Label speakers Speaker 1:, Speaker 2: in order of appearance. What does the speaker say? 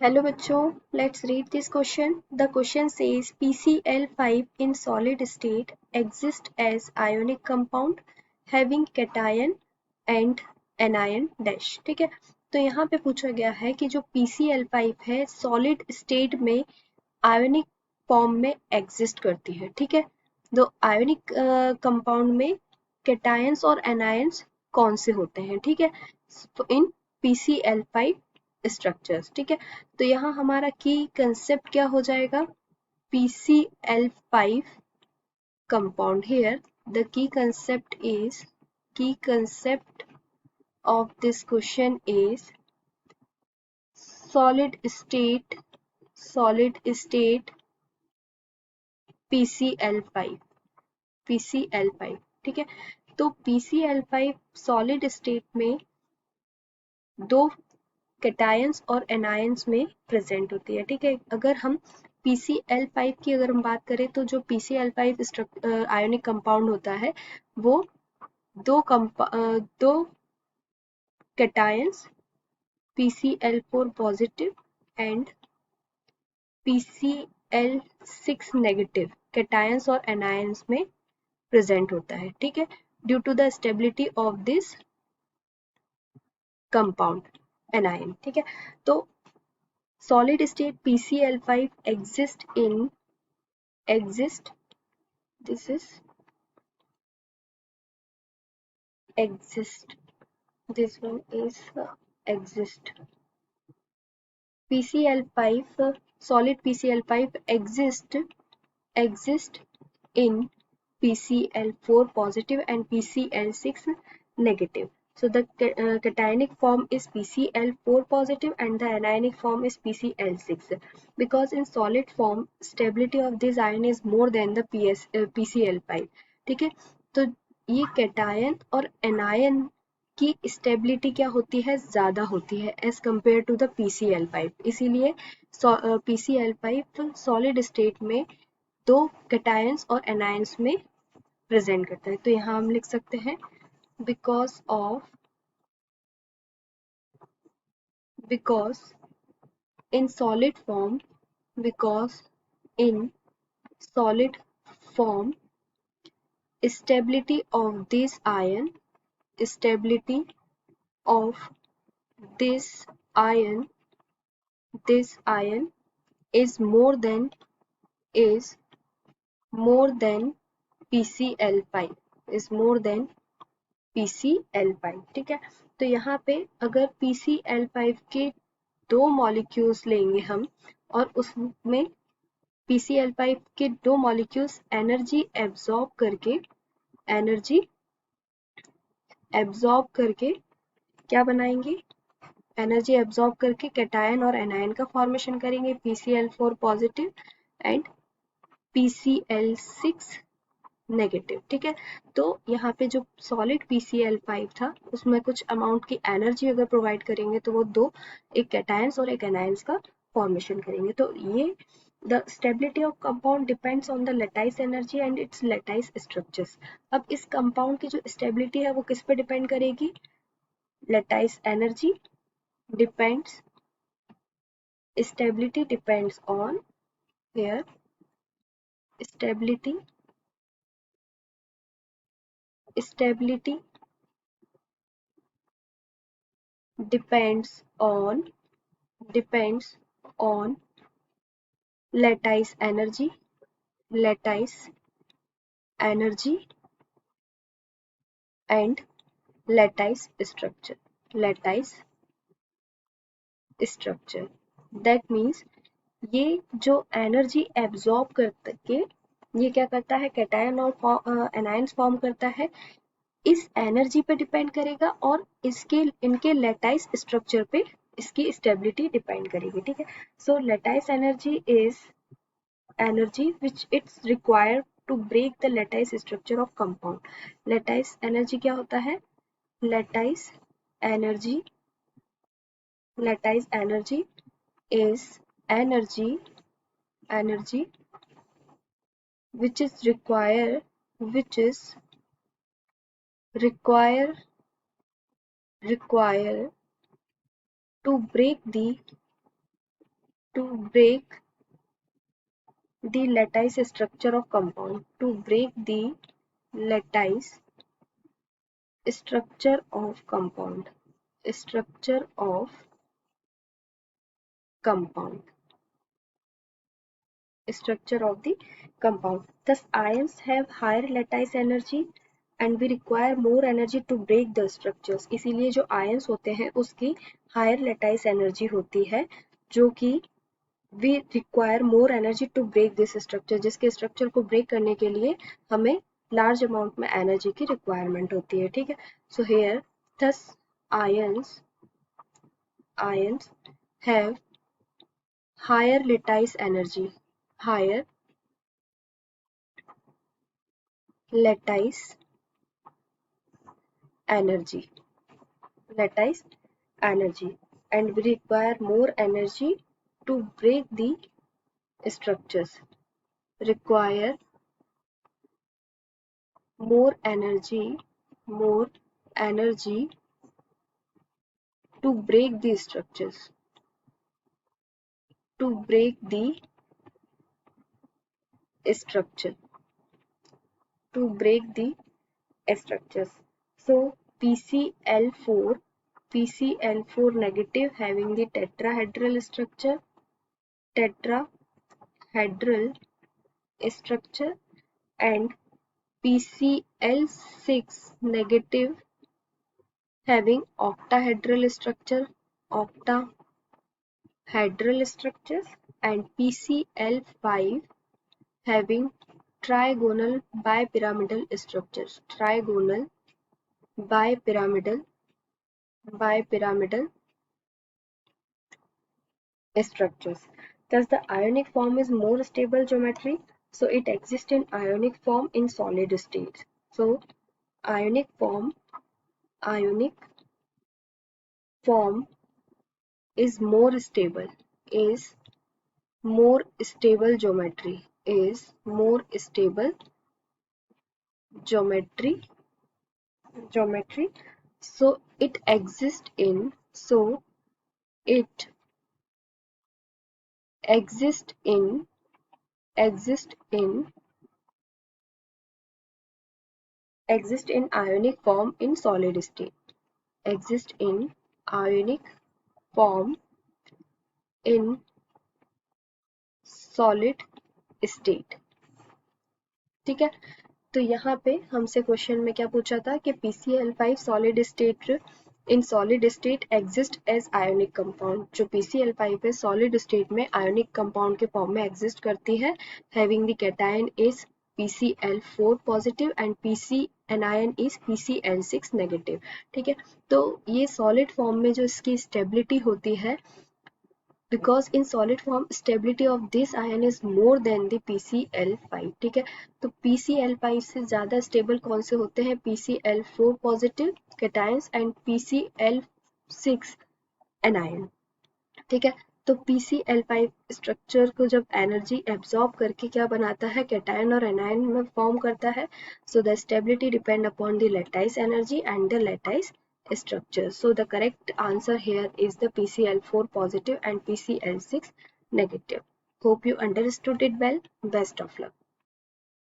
Speaker 1: Hello bachcho, let's read this question. The question says PCl5 in solid state exists as ionic compound having cation and anion dash. ठीक है, तो यहाँ पे पूछा गया है कि जो PCl5 है सॉलिड स्टेट में आयोनिक फॉर्म में एग्जिस्ट करती है. ठीक है, तो आयोनिक कंपाउंड में कैटायंस और एनायंस कौन से होते हैं. ठीक है, इन PCl5 स्ट्रक्चर्स. ठीक है, तो यहाँ हमारा की कंसेप्ट क्या हो जाएगा, PCl5 compound. Here the key concept of this question is solid state PCl5. ठीक है, तो PCl5 सॉलिड स्टेट में दो कैटायंस और एनायंस में प्रेजेंट होती है. ठीक है, अगर हम PCl5 की अगर हम बात करें तो जो PCl5 आयोनिक कंपाउंड होता है वो दो cations PCl4 positive and PCl6 negative cations और एनायंस में प्रेजेंट होता है. ठीक है, due to the stability of this compound anion. ठीक है, तो solid state PCl5 exist this is exist this one is exist PCl5 solid PCl5 exist in PCl4 positive and PCl6 negative. So the cationic form is PCl4 positive and the anionic form is PCl6. Because in solid form stability of this ion is more than the PCl5. ठीक है, तो ये cation और anion की stability क्या होती है, ज्यादा होती है as compare to the PCl5. इसीलिए PCl5 सॉलिड स्टेट में दो कैटायंस और एनायंस में प्रेजेंट करता है. तो यहाँ हम लिख सकते हैं because in solid form stability of this ion is more than PCl5 ठीक है, तो यहाँ पे अगर PCl5 के दो मॉलिक्यूल्स लेंगे हम और उसमें PCl5 के दो मॉलिक्यूल्स एनर्जी एब्जॉर्ब करके क्या बनाएंगे, एनर्जी एब्जॉर्ब करके कैटायन और एनायन का फॉर्मेशन करेंगे PCl4 positive and PCl6 negative. ठीक है, तो यहाँ पे जो सॉलिड PCl5 था उसमें कुछ अमाउंट की एनर्जी अगर प्रोवाइड करेंगे तो वो दो एक कैटायंस और एक एनायंस का फॉर्मेशन करेंगे. तो ये the stability of compound depends on the lattice energy and it's lattice structures. अब इस कंपाउंड की जो स्टेबिलिटी है वो किस पे डिपेंड करेगी, lattice energy depends stability depends on here stability depends on lattice energy and lattice structure. That means ये जो एनर्जी एब्जॉर्ब करके ये क्या करता है, कैटायन और एनायंस फॉर्म करता है, इस एनर्जी पे डिपेंड करेगा और इनके लैटिस स्ट्रक्चर पे इसकी स्टेबिलिटी डिपेंड करेगी. ठीक है, so lattice energy is energy which it's required to break the lattice structure of compound. Lattice energy क्या होता है, lattice energy is energy which is required to break the to break the lattice structure of compound. To break the lattice structure of compound. Structure of compound. Structure of the compound. Thus, ions have higher lattice energy and we require more energy to break the structures. इसीलिए जो ions होते हैं उसकी higher lattice energy होती है, जो कि we require more energy to break this structure, जिसके structure को break करने के लिए हमें large amount में energy की requirement होती है. ठीक है. So here, thus ions have higher lattice energy. Higher lattice energy and we require more energy to break the structures. Require more energy to break the structures. To break the structure. To break the structures. So PCl4 negative having the tetrahedral structure and PCl6 negative having octahedral structures and PCl5 having trigonal bipyramidal structures. Bipyramidal structures. Thus, the ionic form is more stable geometry. So, it exists in ionic form in solid state. So, ionic form is more stable. Geometry. So, it exists in ionic form in solid state. Exist in ionic form in solid state. ठीक है. तो यहाँ पे हमसे question में क्या पूछा था कि PCl5 solid state in solid state exist as ionic compound. जो PCl5 है सॉलिड स्टेट में आयोनिक कंपाउंड के फॉर्म में एग्जिस्ट करती है, having the cation is PCl4 positive and PC anion is PCl6 negative. ठीक है. तो ये सॉलिड फॉर्म में जो इसकी स्टेबिलिटी होती है, because in solid form stability of this ion is more than the PCl5. ठीक है. तो PCl5 से ज्यादा स्टेबल कौन से होते हैं? PCl4 positive cations and PCl6 anion. ठीक है. तो PCl5 स्ट्रक्चर को जब एनर्जी एब्जॉर्ब करके क्या बनाता है? कैटायन और एनायन में फॉर्म करता है. So the stability depend upon the lattice energy and the lattice structure. So the correct answer here is the PCl4 positive and PCl6 negative. Hope you understood it well. Best of luck.